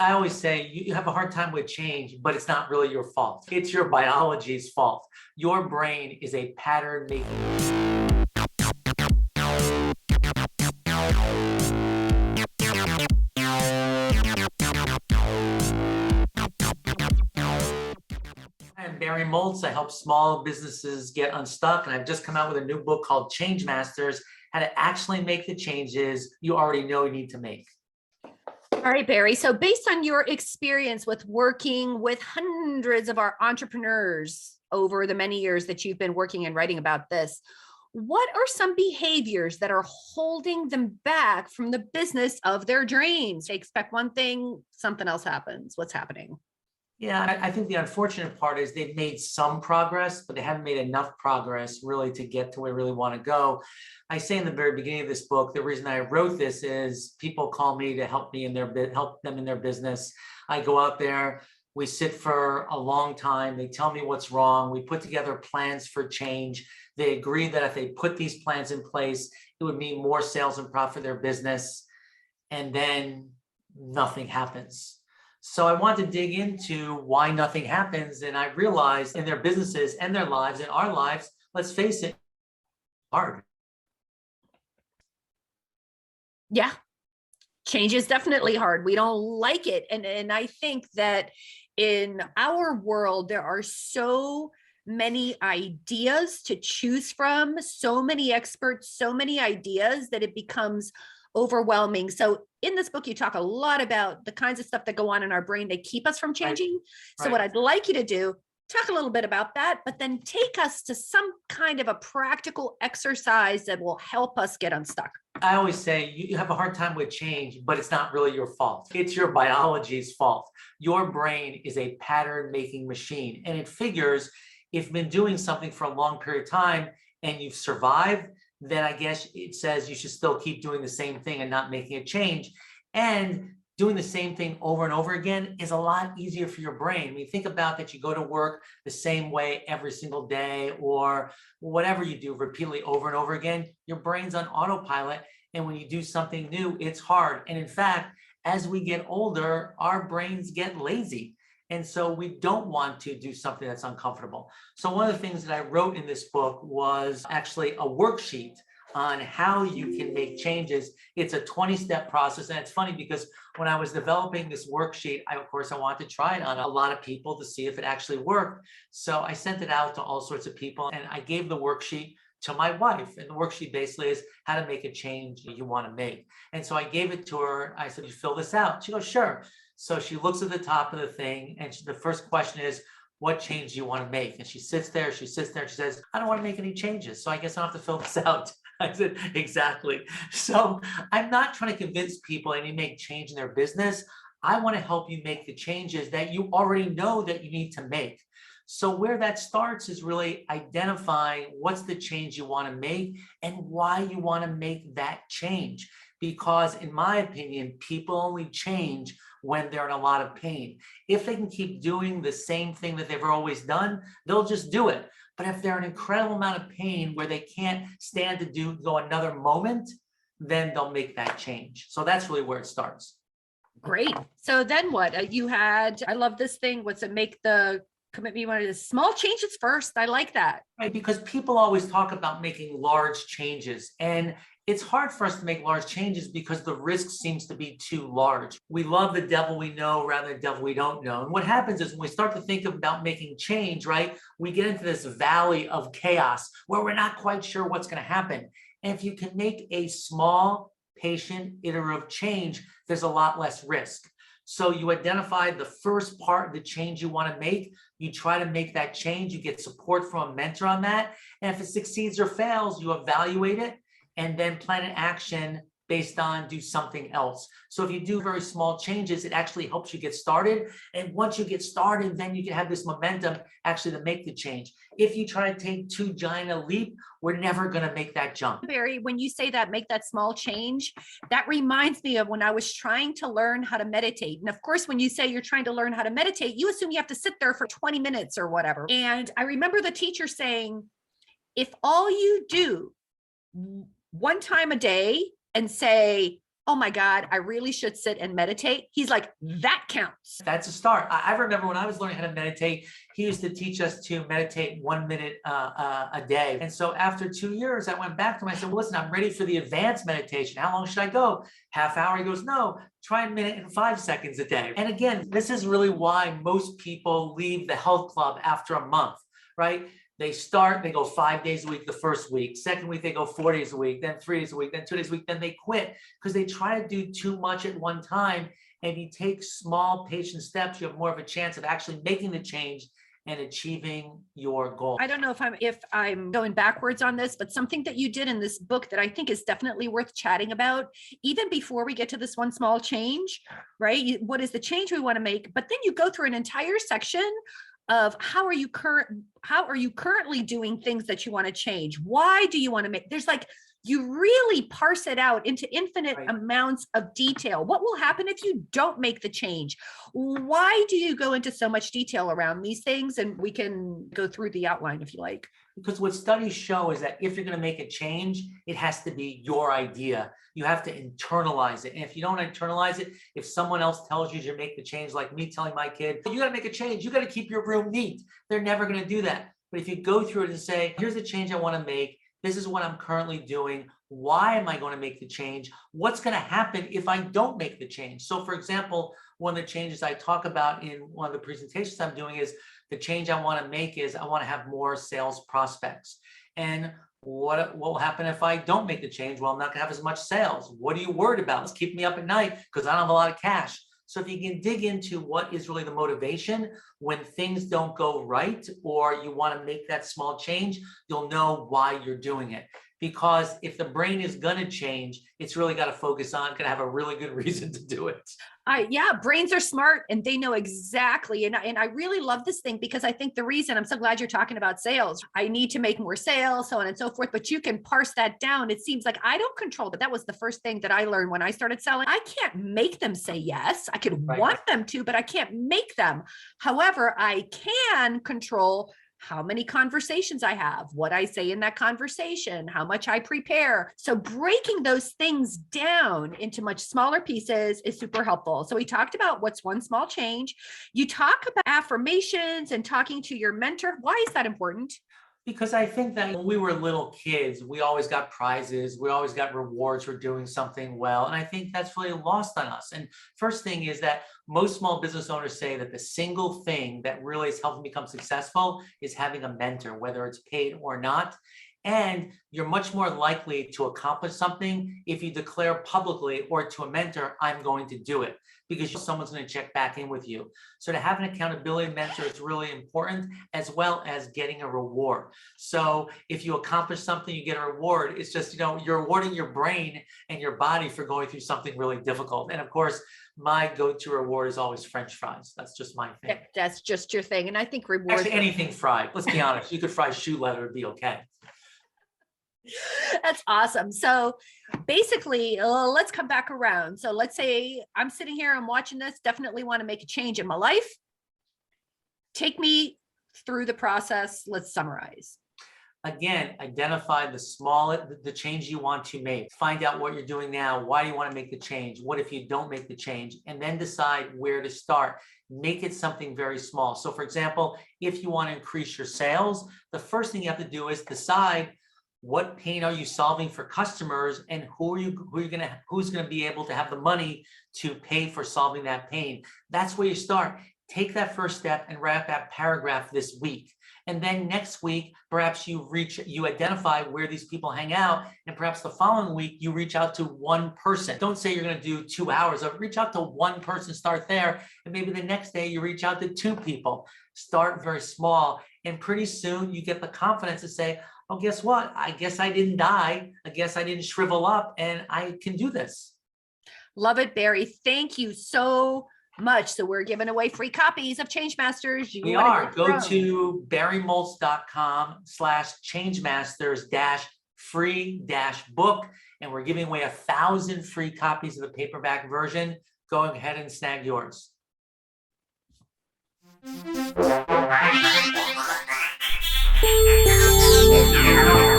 I always say you have a hard time with change, but it's not really your fault. It's your biology's fault. Your brain is a pattern making. I'm Barry Moltz. I help small businesses get unstuck, and I've just come out with a new book called Change Masters: How to Actually Make the Changes You Already Know You Need to Make. All right, Barry. So based on your experience with working with hundreds of our entrepreneurs over the many years that you've been working and writing about this, what are some behaviors that are holding them back from the business of their dreams? They expect one thing, something else happens. What's happening? Yeah, I think the unfortunate part is they've made some progress, but they haven't made enough progress really to get to where they really want to go. I say in the very beginning of this book, the reason I wrote this is people call me to help me in help them in their business. I go out there, we sit for a long time. They tell me what's wrong. We put together plans for change. They agree that if they put these plans in place, it would mean more sales and profit for their business. And then nothing happens. So I want to dig into why nothing happens. And I realized in their businesses and their lives and our lives, let's face it, hard. Yeah, change is definitely hard. We don't like it. And I think that in our world, there are so many ideas to choose from, so many experts, so many ideas that it becomes overwhelming. So in this book, you talk a lot about the kinds of stuff that go on in our brain that keep us from changing. Right. So what I'd like you to do, talk a little bit about that, but then take us to some kind of a practical exercise that will help us get unstuck. I always say you have a hard time with change, but it's not really your fault. It's your biology's fault. Your brain is a pattern making machine, and it figures if you've been doing something for a long period of time and you've survived, then I guess it says you should still keep doing the same thing and not making a change. And doing the same thing over and over again is a lot easier for your brain. I mean, think about that you go to work the same way every single day, or whatever you do repeatedly over and over again, your brain's on autopilot. And when you do something new, it's hard. And in fact, as we get older, our brains get lazy. And so we don't want to do something that's uncomfortable. So one of the things that I wrote in this book was actually a worksheet on how you can make changes. It's a 20-step process. And it's funny because when I was developing this worksheet, of course, I wanted to try it on a lot of people to see if it actually worked. So I sent it out to all sorts of people, and I gave the worksheet to my wife. And the worksheet basically is how to make a change you want to make. And so I gave it to her. I said, you fill this out. She goes, sure. So she looks at the top of the thing, and the first question is, what change do you want to make? And she sits there, and she says, I don't want to make any changes. So I guess I don't have to fill this out. I said, exactly. So I'm not trying to convince people they need to make change in their business. I want to help you make the changes that you already know that you need to make. So where that starts is really identifying what's the change you want to make and why you want to make that change. Because in my opinion, people only change when they're in a lot of pain. If they can keep doing the same thing that they've always done, they'll just do it. But if they're in an incredible amount of pain where they can't stand to go another moment, then they'll make that change. So that's really where it starts. Great. So then what? I love this thing. What's it? Make the commitment you wanted to small changes first. I like that. Right, because people always talk about making large changes, and it's hard for us to make large changes because the risk seems to be too large. We love the devil we know rather than the devil we don't know. And what happens is when we start to think about making change, right, we get into this valley of chaos where we're not quite sure what's going to happen. And if you can make a small, patient, iterative change, there's a lot less risk. So you identify the first part of the change you want to make. You try to make that change. You get support from a mentor on that. And if it succeeds or fails, you evaluate it and then plan an action based on do something else. So if you do very small changes, it actually helps you get started. And once you get started, then you can have this momentum actually to make the change. If you try to take too giant a leap, we're never going to make that jump. Barry, when you say that, make that small change, that reminds me of when I was trying to learn how to meditate. And of course, when you say you're trying to learn how to meditate, you assume you have to sit there for 20 minutes or whatever. And I remember the teacher saying, if all you do one time a day and say, oh my God, I really should sit and meditate. He's like, that counts. That's a start. I remember when I was learning how to meditate, he used to teach us to meditate 1 minute a day. And so after 2 years, I went back to him. I said, well, listen, I'm ready for the advanced meditation. How long should I go? Half hour? He goes, no, try a minute and 5 seconds a day. And again, this is really why most people leave the health club after a month, right? They start, they go 5 days a week the first week. Second week, they go 4 days a week, then 3 days a week, then 2 days a week, then they quit because they try to do too much at one time. And if you take small patient steps, you have more of a chance of actually making the change and achieving your goal. I don't know if I'm going backwards on this, but something that you did in this book that I think is definitely worth chatting about, even before we get to this one small change, right? What is the change we want to make? But then you go through an entire section of how are you currently doing things that you want to change? Why do you want to make, there's like, you really parse it out into infinite amounts of detail. What will happen if you don't make the change? Why do you go into so much detail around these things? And we can go through the outline if you like. Because what studies show is that if you're going to make a change, it has to be your idea. You have to internalize it. And if you don't internalize it, if someone else tells you to make the change, like me telling my kid, you got to make a change, you got to keep your room neat, they're never going to do that. But if you go through it and say, here's the change I want to make, this is what I'm currently doing, why am I going to make the change? What's going to happen if I don't make the change? So for example, one of the changes I talk about in one of the presentations I'm doing is the change I want to make is I want to have more sales prospects. And what will happen if I don't make the change? Well, I'm not going to have as much sales. What are you worried about? It's keeping me up at night because I don't have a lot of cash. So if you can dig into what is really the motivation when things don't go right, or you want to make that small change, you'll know why you're doing it. Because if the brain is going to change, it's really got to focus on, going to have a really good reason to do it. Yeah, brains are smart and they know exactly. And I really love this thing because I think the reason, I'm so glad you're talking about sales. I need to make more sales, so on and so forth, but you can parse that down. It seems like I don't control that. That was the first thing that I learned when I started selling. I can't make them say yes. I could want them to, but I can't make them. However, I can control how many conversations I have, what I say in that conversation, how much I prepare. So breaking those things down into much smaller pieces is super helpful. So we talked about what's one small change. You talk about affirmations and talking to your mentor. Why is that important? Because I think that when we were little kids, we always got prizes. We always got rewards for doing something well. And I think that's really lost on us. And first thing is that most small business owners say that the single thing that really has helped them become successful is having a mentor, whether it's paid or not. And you're much more likely to accomplish something if you declare publicly or to a mentor, I'm going to do it, because someone's going to check back in with you. So to have an accountability mentor is really important, as well as getting a reward. So if you accomplish something, you get a reward. It's just, you're rewarding your brain and your body for going through something really difficult. And of course, my go-to reward is always French fries. That's just my thing. That's just your thing. And I think rewards. Actually, anything fried. Let's be honest. You could fry shoe leather, it'd be okay. That's awesome. So basically, let's come back around. So let's say I'm sitting here, I'm watching this, definitely want to make a change in my life. Take me through the process. Let's summarize. Again, identify the change you want to make. Find out what you're doing now. Why do you want to make the change? What if you don't make the change? And then decide where to start. Make it something very small. So for example, if you want to increase your sales, the first thing you have to do is decide what pain are you solving for customers, and who's going to be able to have the money to pay for solving that pain. That's where you start. Take that first step and write that paragraph this week. And then next week, perhaps you identify where these people hang out, and perhaps the following week you reach out to one person. Don't say you're going to do 2 hours. Reach out to one person, start there, and maybe the next day you reach out to 2 people. Start very small, and pretty soon you get the confidence to say, oh, guess what? I guess I didn't die. I guess I didn't shrivel up, and I can do this. Love it, Barry. Thank you so much. So we're giving away free copies of Change Masters. We are. Go to barrymoltz.com/changemasters-free-book, and we're giving away 1,000 free copies of the paperback version. Go ahead and snag yours. Yeah.